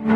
Hello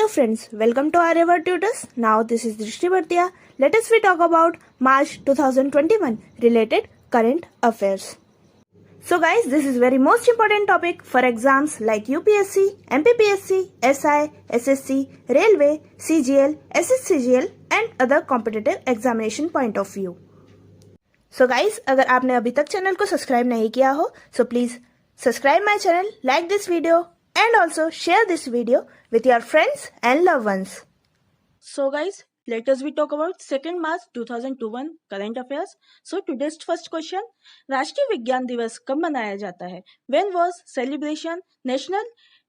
friends, welcome to Aryavar Tutors. Now this is Drishti Bhartiya. Let us we talk about March 2021 related current affairs. So guys, this is very most important topic for exams like UPSC, MPPSC, SI, SSC, Railway, CGL, SSCGL and other competitive examination point of view. So guys, अगर आपने अभी तक channel को subscribe नहीं किया हो, so please subscribe my channel, like this video and also share this video with your friends and loved ones. So guys, let us we talk about 2nd March 2021 current affairs. So today's first question, राष्ट्रीय विज्ञान दिवस कब मनाया जाता है? When was celebration National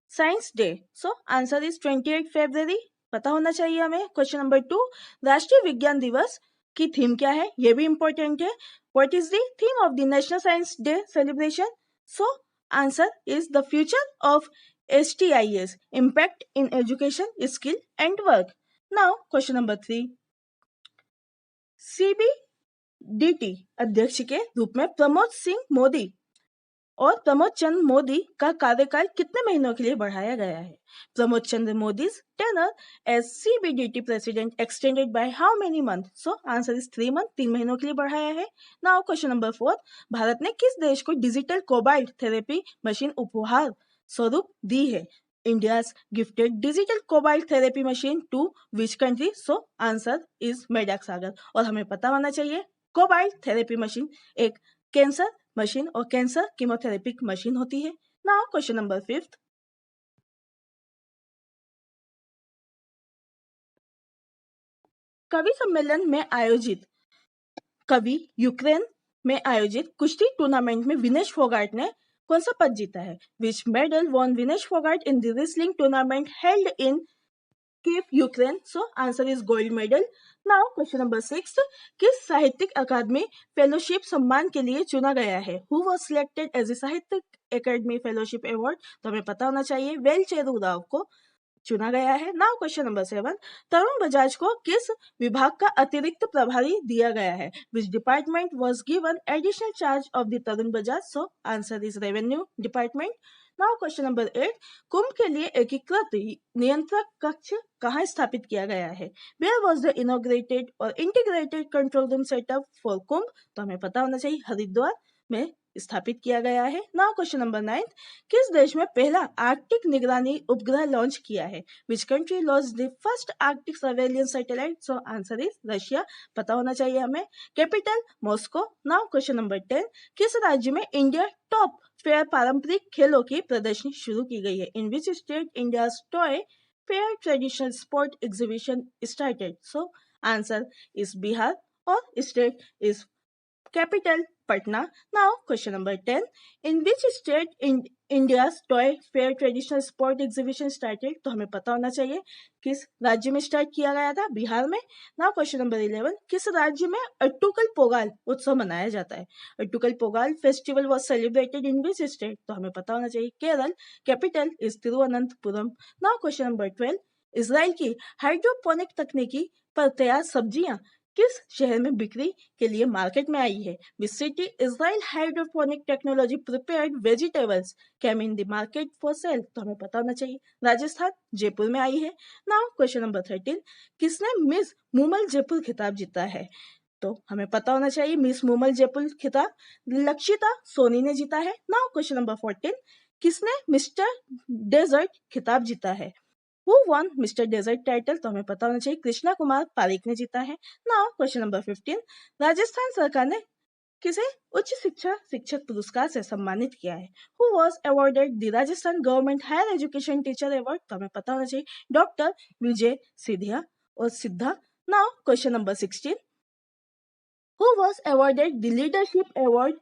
Science Day? So answer is 28 February. पता होना चाहिए हमें. Question number 2, राष्ट्रीय विज्ञान दिवस की थीम क्या है? ये भी important है. What is the theme of the National Science Day celebration? So answer is the future of STIS, impact in education, skill and work. Now question number 3, CBDT अध्यक्ष के रूप में प्रमोद सिंह मोदी और प्रमोद चंद्र मोदी का कार्यकाल कितने महीनों के लिए बढ़ाया गया है? प्रमोद चंद्र मोदी's tenure as CBDT president extended by how many months? So answer is 3 months, 3 महीनों के लिए बढ़ाया है. Now question number 4, भारत ने किस देश को डिजिटल कोबाल्ट थेरेपी मशीन उपहार स्वरूप दी है? India's gifted digital cobalt therapy machine to which country? So answer is Madagascar. और हमें पता होना चाहिए कोबाल्ट थेरेपी मशीन एक कैंसर मशीन और कैंसर कीमोथेरेपिक मशीन होती है. नाउ क्वेश्चन नंबर 5, कवि सम्मेलन में आयोजित कवि यूक्रेन में आयोजित कुश्ती टूर्नामेंट में विनेश फोगाट ने कौन सा पद जीता है? Which medal won Vinesh Fogart in the wrestling tournament held in Kiev, Ukraine? So answer is gold medal. Now question number 6, किस साहित्यिक अकादमी फेलोशिप सम्मान के लिए चुना गया है? Who was selected as a साहित्यिक अकादमी फेलोशिप अवार्ड? तो हमें पता होना चाहिए वेलचेरू राव को चुना गया है. Now question number 7, Tarun Bajaj को किस विभाग का अतिरिक्त प्रभारी दिया गया है? Which department was given additional charge of the Tarun Bajaj? So answer is revenue department. Now question number 8, कुंभ के लिए एकीकृत नियंत्रक कक्ष कहाँ स्थापित किया गया है? Where was the inaugurated और integrated control room setup for कुंभ? तो हमें पता होना चाहिए हरिद्वार में स्थापित किया गया है. नाउ क्वेश्चन नंबर 9, किस देश में पहला आर्कटिक निगरानी उपग्रह लॉन्च किया है? Which country launched the first Arctic surveillance satellite? So answer is Russia. पता होना चाहिए हमें. Capital Moscow. Now question number 10, किस राज्य में इंडिया टॉप फेयर पारंपरिक खेलों की प्रदर्शनी शुरू की गई है? In which state India's toy fair traditional sport exhibition started? So answer is Bihar और state is capital Patna. Now question number 10, in which state India's toy fair traditional sport exhibition started? तो हमें पता होना चाहिए किस राज्य में स्टार्ट किया गया था? बिहार में. नाउ क्वेश्चन नंबर 11, किस राज्य में अट्टुकल पोगाल उत्सव मनाया जाता है? Attukal Pongala festival was celebrated in which state? तो हमें पता होना चाहिए Kerala. Capital is Thiruvananthapuram. Now question number 12, Israel की हाइड्रोपोनिक तकनीकी पर तैयार सब्जियां किस शहर में बिक्री के लिए मार्केट में आई है? Which city Israel hydroponic technology prepared vegetables came in the market for sale? तो हमें पता होना चाहिए राजस्थान जयपुर में आई है. नाउ क्वेश्चन नंबर 13, किसने मिस मुमल जयपुर खिताब जीता है? तो हमें पता होना चाहिए मिस मुमल जयपुर खिताब लक्षिता सोनी ने जीता है. नाउ क्वेश्चन नंबर 14, किसने मिस्टर डेजर्ट खिताब जीता है? Who won Mr. Desert title? तो हमें पता होना चाहिए कृष्णा कुमार पारिक ने जीता है. नाउ क्वेश्चन नंबर 15, राजस्थान सरकार ने किसे उच्च शिक्षा शिक्षक पुरस्कार से सम्मानित किया है? Who was awarded the Rajasthan Government Higher Education Teacher Award? तो हमें पता होना चाहिए डॉक्टर विजय सिधिया और सिद्धा. Now question number 16, Who was awarded the Leadership Award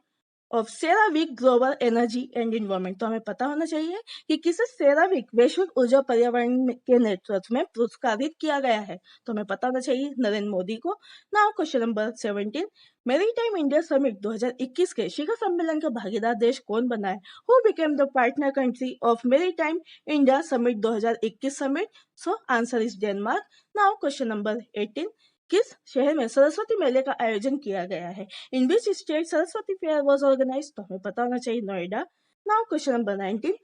of CERAWeek global energy and environment. तो हमें पता होना चाहिए कि किसे सेरावीक वैश्विक ऊर्जा पर्यावरण के नेतृत्व में पुरस्कारित किया गया है। तो हमें पता होना चाहिए नरेंद्र मोदी को। Now question number 17, maritime India summit 2021 के शिखर सम्मेलन का भागीदार देश कौन बना है? Who became the partner country of maritime India summit 2021 summit? So answer is Denmark. Now question number 18, किस शहर में सरस्वती मेले का आयोजन किया गया है? In which state Saraswati fair was organize? तो हमें पता होना चाहिए नोएडा। नाउ क्वेश्चन नंबर 19,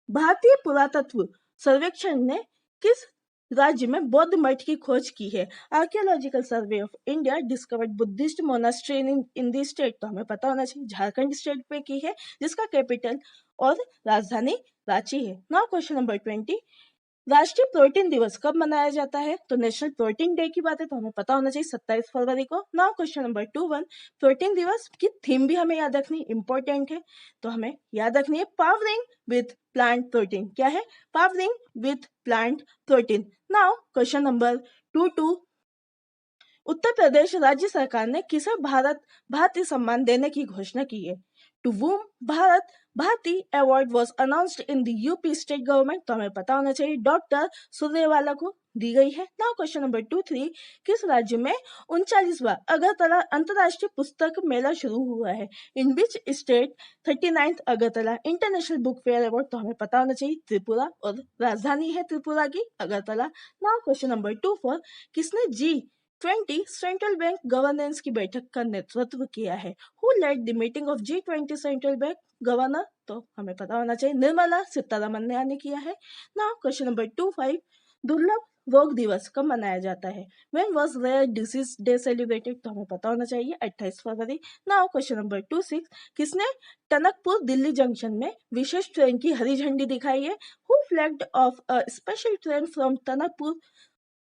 भारतीय पुरातत्व सर्वेक्षण ने किस राज्य में बौद्ध मठ की खोज की है? Archaeological survey of India discovered Buddhist monastery in the state. तो हमें पता होना चाहिए झारखंड स्टेट पे की है, जिसका कैपिटल और राजधानी रांची है। नाउ क्वेश्चन नंबर 20, राष्ट्रीय प्रोटीन दिवस कब मनाया जाता है? तो नेशनल प्रोटीन डे की बात है तो हमें पता होना चाहिए 27 फरवरी को। नाउ क्वेश्चन नंबर 21, प्रोटीन दिवस की थीम भी हमें याद रखनी इंपॉर्टेंट है, तो हमें याद रखनी है पावरिंग विथ प्लांट प्रोटीन। क्या है? Powering with plant protein. Now question number 22, Uttar Pradesh राज्य सरकार ने किसे भारतीय सम्मान देने की घोषणा की है? To whom Bharati award was announced in the UP state government. तो हमें पता होना चाहिए डॉक्टर सूर्यवाला को दी गई है। नाउ क्वेश्चन नंबर 23, किस राज्य में 39वां अगरतला अंतरराष्ट्रीय पुस्तक मेला शुरू हुआ है? In which state 39th Agartala international book fair award? तो हमें पता होना चाहिए त्रिपुरा, और राजधानी है त्रिपुरा की अगरतला। नाउ क्वेश्चन नंबर 24, किसने G20 सेंट्रल बैंक गवर्नेंस की बैठक का नेतृत्व किया है? Who led the meeting of G20 central bank governor? तो हमें पता होना चाहिए निर्मला सीतारमण ने किया है। नाउ क्वेश्चन नंबर 25, दुर्लभ रोग दिवस कब मनाया जाता है? When was Rare Disease Day celebrated? तो हमें पता होना चाहिए 28 फरवरी। नाउ क्वेश्चन नंबर 26, किसने टनकपुर दिल्ली जंक्शन में विशेष ट्रेन की हरी झंडी दिखाई है? Who flagged of a special train from Tanakpur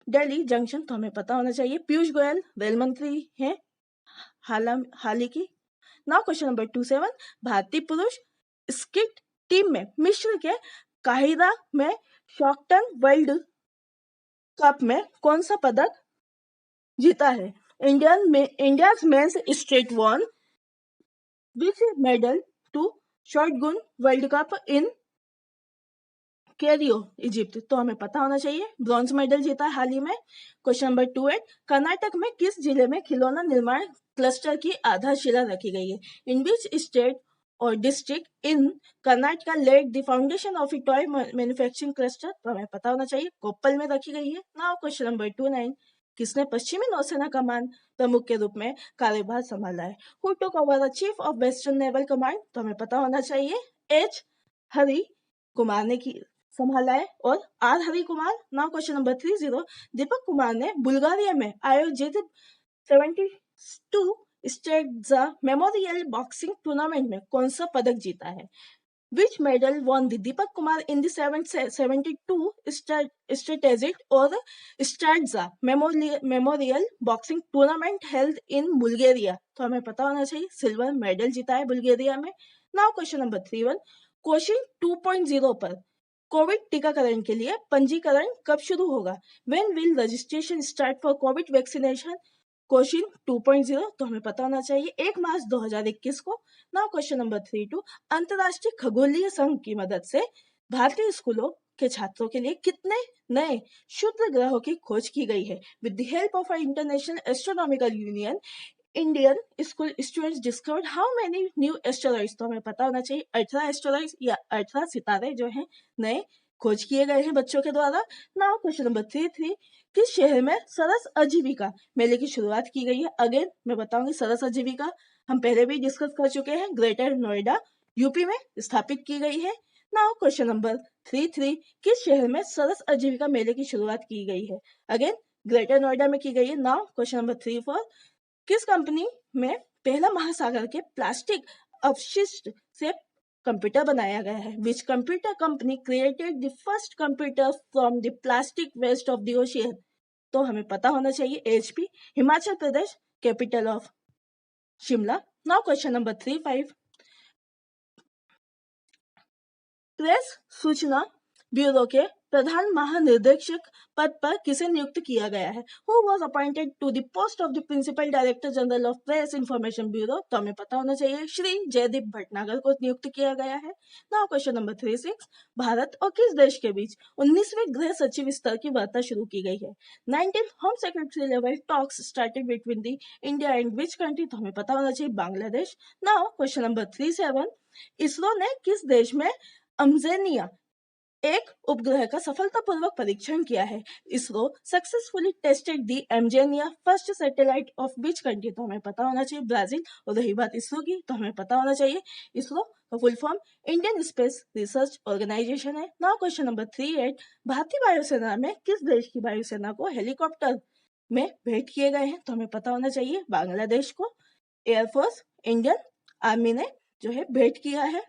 Delhi junction? तो हमें पता होना चाहिए पीयूष गोयल रेल मंत्री हैं हाल ही की। नाउ क्वेश्चन नंबर 27, भारतीय पुरुष स्कीट टीम में मिस्र के काहिरा में शॉकटन वर्ल्ड कप में कौन सा पदक जीता है? India's men's state won which medal to shotgun World Cup in Cairo Egypt? तो हमें पता होना चाहिए ब्रॉन्ज मेडल जीता है हाल ही में। क्वेश्चन नंबर 28, कर्नाटक में किस जिले में खिलौना निर्माण क्लस्टर की आधारशिला रखी गई है? इन विच स्टेट और district in Karnataka led the foundation of a toy manufacturing cluster? तो हमें पता होना चाहिए कोप्पल में रखी गई है। नाउ क्वेश्चन नंबर 29, किसने पश्चिमी नौसेना कमान प्रमुख के रूप में कार्यभार संभाला है? Who took over the chief of western naval command? तो हमें पता होना चाहिए एच हरि कुमार ने की संभाला है, और R Hari Kumar. Now question number 30, Deepak Kumar ने बुल्गारिया में आयोजित 72 स्टेट्स मेमोरियल बॉक्सिंग टूर्नामेंट में कौन सा पदक जीता है? Which medal won the Deepak Kumar in the 72 strategic or Stradza Memorial Boxing Tournament held in Bulgaria? तो हमें पता होना चाहिए सिल्वर मेडल जीता है बुल्गारिया में। नाउ क्वेश्चन नंबर 31, कोशिन 2.0 पर कोविड टीकाकरण के लिए पंजीकरण कब शुरू होगा? When will registration start for COVID vaccination? Koshin 2.0? तो हमें पता होना चाहिए 1 मार्च 2021 को। नाउ क्वेश्चन नंबर 32, अंतरराष्ट्रीय खगोलीय संघ की मदद से भारतीय स्कूलों के छात्रों के लिए कितने नए क्षुद्र ग्रहों की खोज की गई है? With the help of international astronomical union Indian school students discovered how many new asteroids? तो हमें पता होना चाहिए 18 एस्टेरॉइड्स या 18 सितारे जो हैं नए खोज किए गए हैं बच्चों के द्वारा। नाउ क्वेश्चन नंबर 33, किस शहर में सरस आजीविका मेले की शुरुआत की गई है? अगेन मैं बताऊंगी सरस आजीविका हम पहले भी डिस्कस कर चुके हैं, ग्रेटर नोएडा यूपी में स्थापित की गई है। नाउ क्वेश्चन नंबर 33, किस शहर में सरस आजीविका मेले की शुरुआत की गई है? अगेन ग्रेटर नोएडा में की गई है। नाउ क्वेश्चन नंबर 34, किस कंपनी में पहला महासागर के प्लास्टिक अपशिष्ट से कंप्यूटर बनाया गया है? Which computer company created the first computer from the plastic waste of the ocean? तो हमें पता होना चाहिए HP, Himachal Pradesh, capital of Shimla. Now question number 35, press सूचना ब्यूरो के प्रधान महानिदेशक पद पर किसे नियुक्त किया गया है? Who was appointed to the post of the Principal Director General of Press Information Bureau? तो हमें पता होना चाहिए श्री जयदीप भटनागर को नियुक्त किया गया है। नाउ क्वेश्चन नंबर 36, भारत और किस देश के बीच 19वें गृह सचिव स्तर की वार्ता शुरू की गई है? 19th home secretary level talks started between the India and which country? तो हमें पता होना चाहिए Bangladesh. Now question number 37, ISRO ने किस देश में अम्जेनिया एक उपग्रह का सफलतापूर्वक परीक्षण किया है? ISRO successfully tested the Amazonia first satellite of which country? तो हमें पता होना चाहिए ब्राजील। और रही बात इसरो की, तो हमें पता होना चाहिए इसरो का full form Indian Space Research Organisation है। नाउ क्वेश्चन नंबर 38, भारतीय वायुसेना में किस देश की वायुसेना को हेलीकॉप्टर में भेंट किए गए हैं? तो हमें पता होना चाहिए बांग्लादेश को। एयरफोर्स इंडियन आर्मी ने जो है भेंट किया है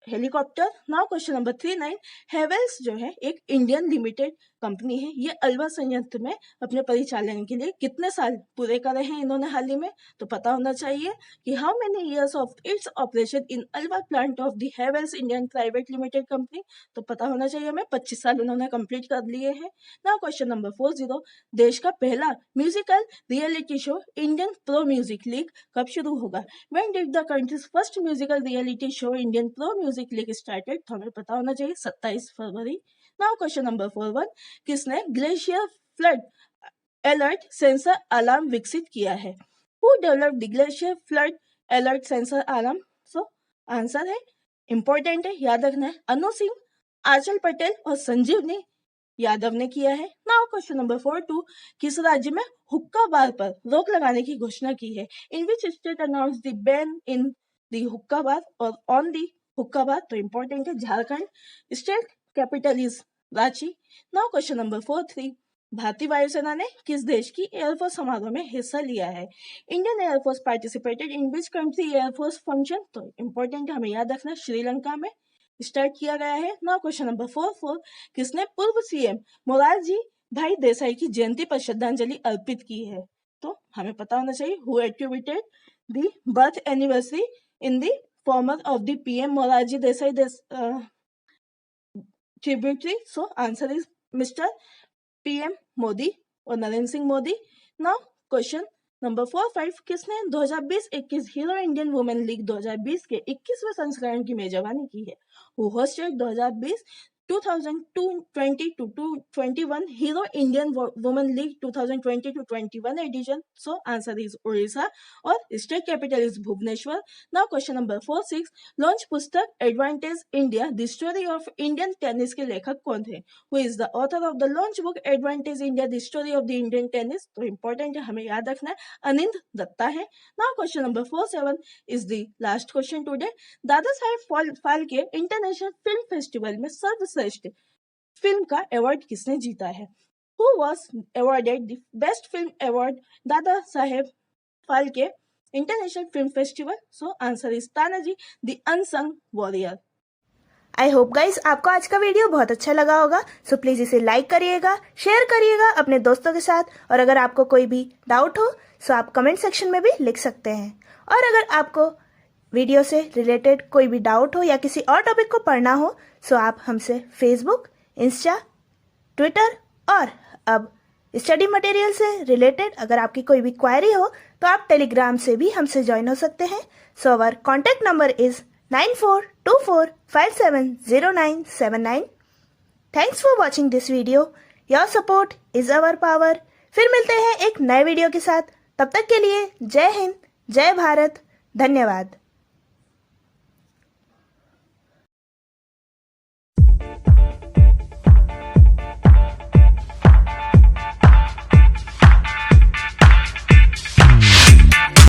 helicopter. Now question number 39, Havells जो है एक इंडियन लिमिटेड कंपनी है। ये अल्वा संयंत्र में अपने परिचालन के लिए कितने साल पूरे करे हैं इन्होंने हाल ही में? तो पता होना चाहिए कि how many years of its operation in Alva plant of the Havells Indian private limited company? तो पता होना चाहिए हमें 25 साल उन्होंने कंप्लीट कर लिए हैं। नाउ क्वेश्चन नंबर 40, देश का पहला musical reality show Indian pro music league कब शुरू होगा? When did the countries first musical reality show Indian pro music league started? तो हमें पता होना चाहिए 27 फरवरी। नाउ क्वेश्चन नंबर 41, किसने glacier flood alert sensor alarm विकसित किया है? Who developed the glacier flood alert sensor alarm? So answer है, इंपॉर्टेंट है, याद रखना है, अनु सिंह, आंचल पटेल और संजीवनी यादव ने किया है। नाउ क्वेश्चन नंबर 42, किस राज्य में हुक्का बार पर रोक लगाने की घोषणा की है? In which state announce the ban in the hookah bar और ऑन द हुक्का बार? तो इंपॉर्टेंट है, Jharkhand. State capital is Ranchi. Now question number 43, भारतीय वायुसेना ने किस देश की एयरफोर्स समारोह में हिस्सा लिया है? Indian air force participated in which country air force function? तो इंपॉर्टेंट है, हमें याद रखना, श्रीलंका में स्टार्ट किया गया है। नाउ क्वेश्चन नंबर 44, किसने पूर्व सीएम मोरारजी भाई देसाई की जयंती पर श्रद्धांजलि अर्पित की है? तो हमें पता होना चाहिए who attributed the birth anniversary in the former of the PM Morarji Desai tributary? So answer is Mr. PM Modi और Narendra Singh Modi. Now question number 45, किसने 2020-21 हीरो इंडियन वुमेन लीग 2020 के 21वें संस्करण की मेजबानी की है? Who hosted 2020 2020 to 21 hero Indian women league 2020 to 21 edition? So answer is Orissa और state capital is Bhubaneswar. Now question number 46, launch पुस्तक advantage India the story of Indian tennis के लेखक कौन थे? Who is the author of the launch book advantage India the story of the Indian tennis? तो important है, हमें याद रखना है, अनिंद दत्ता है। Now question number 47 is the last question today. दादा Saheb Phalke international film festival में सर्वश्रेष्ठ फिल्म का अवार्ड किसने जीता है? Who was awarded the best film award Dada Saheb Phalke international film festival? So answer is Tanaji the unsung warrior. I hope guys आपको आज का वीडियो बहुत अच्छा लगा होगा। सो प्लीज़ इसे लाइक करिएगा, शेयर करिएगा अपने दोस्तों के साथ, और अगर आपको कोई भी डाउट हो सो आप कमेंट सेक्शन में भी लिख सकते हैं। और अगर आपको वीडियो से रिलेटेड कोई भी डाउट हो या किसी और टॉपिक को पढ़ना हो सो आप हमसे फेसबुक, इंस्टा, ट्विटर और अब स्टडी मटेरियल से रिलेटेड अगर आपकी कोई भी क्वेरी हो तो आप टेलीग्राम से भी हमसे ज्वाइन हो सकते हैं। So our contact number is 9424570979। Thanks for watching this video. Your support is our power. फिर मिलते हैं एक नए वीडियो के साथ, तब तक के लिए जय हिंद, जय भारत, धन्यवाद।